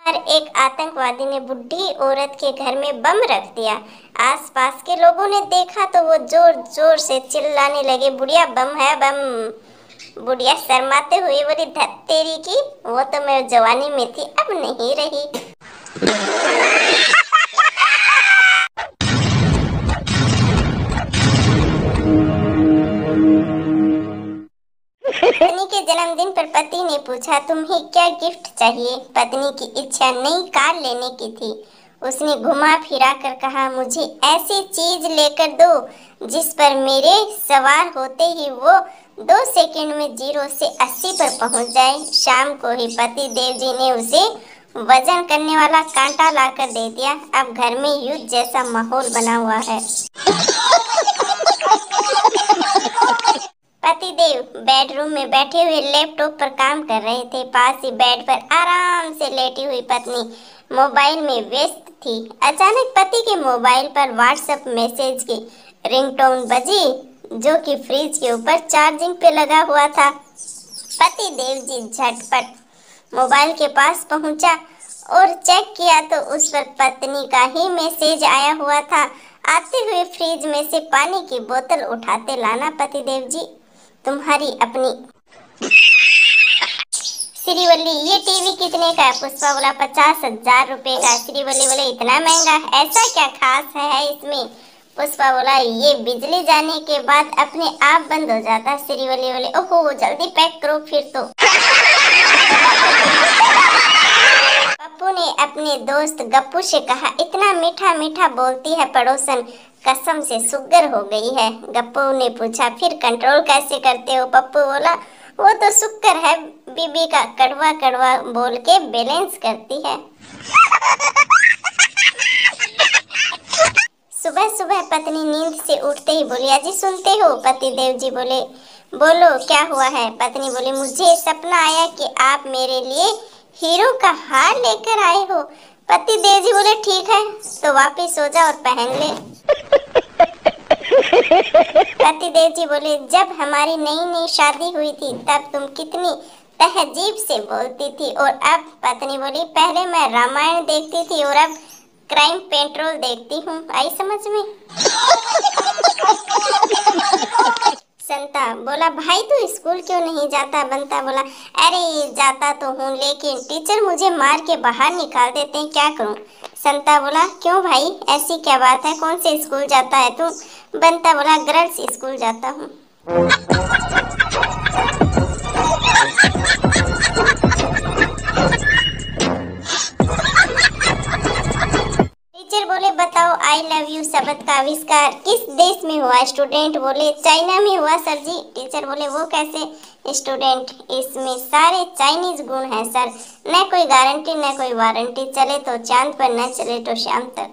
पर एक आतंकवादी ने बुढ़ी औरत के घर में बम रख दिया। आसपास के लोगों ने देखा तो वो जोर जोर से चिल्लाने लगे, बुढ़िया बम है बम। बुढ़िया शर्माते हुए बोली, धत तेरी की, वो तो मैं जवानी में थी, अब नहीं रही। पत्नी के जन्मदिन पर पति ने पूछा, तुम्हें क्या गिफ्ट चाहिए? पत्नी की इच्छा नई कार लेने की थी। उसने घुमा फिरा कर कहा, मुझे ऐसी चीज लेकर दो जिस पर मेरे सवार होते ही वो 2 सेकंड में 0 से 80 पर पहुंच जाए। शाम को ही पति देव जी ने उसे वजन करने वाला कांटा लाकर दे दिया। अब घर में युद्ध जैसा माहौल बना हुआ है। पतिदेव बेडरूम में बैठे हुए लैपटॉप पर काम कर रहे थे। पास ही बेड पर आराम से लेटी हुई पत्नी मोबाइल में व्यस्त थी। अचानक पति के मोबाइल पर व्हाट्सएप मैसेज की रिंगटोन बजी, जो कि फ्रिज के ऊपर चार्जिंग पे लगा हुआ था। पतिदेव जी झटपट मोबाइल के पास पहुंचा और चेक किया तो उस पर पत्नी का ही मैसेज आया हुआ था। आते हुए फ्रिज में से पानी की बोतल उठाते लाना, पतिदेव जी तुम्हारी अपनी श्रीवल्ली, ये टीवी कितने का है? पुष्पा बोला 50,000 रुपए का। श्रीवल्ली बोले, इतना महंगा, ऐसा क्या खास है इसमें? पुष्पा बोला, ये बिजली जाने के बाद अपने आप बंद हो जाता। श्रीवल्ली बोले, ओहो जल्दी पैक करो फिर तो। पप्पू ने अपने दोस्त गप्पू से कहा, इतना मीठा मीठा बोलती है पड़ोसन, कसम से सुगर हो गई है। गप्पू ने पूछा, फिर कंट्रोल कैसे करते हो? पप्पू बोला, वो तो शुक्र है बीबी का कड़वा कड़वा बोल के बैलेंस करती है। सुबह सुबह पत्नी नींद से उठते ही बोली, अजी सुनते हो? पतिदेव जी बोले, बोलो क्या हुआ है? पत्नी बोली, मुझे सपना आया कि आप मेरे लिए हीरो का हार लेकर आए हो। पतिदेव जी बोले, ठीक है तो वापिस सो जा और पहन ले। पतिदेव जी बोले, जब हमारी नई नई शादी हुई थी तब तुम कितनी तहजीब से बोलती थी, और अब? पत्नी बोली, पहले मैं रामायण देखती थी और अब क्राइम पेट्रोल देखती हूँ। आई समझ में? संता बोला, भाई तू स्कूल क्यों नहीं जाता? बंता बोला, अरे जाता तो हूँ लेकिन टीचर मुझे मार के बाहर निकाल देते हैं, क्या करूँ? संता बोला, क्यों भाई ऐसी क्या बात है? कौन से स्कूल जाता है तू? बंता बोला, गर्ल्स स्कूल जाता हूँ। टीचर बोले, बताओ आई लव यू शब्द का आविष्कार किस देश में हुआ? स्टूडेंट बोले, चाइना में हुआ सर जी। टीचर बोले, वो कैसे? स्टूडेंट, इसमें सारे चाइनीज गुण हैं सर, न कोई गारंटी न कोई वारंटी, चले तो चांद पर न चले तो शाम तक।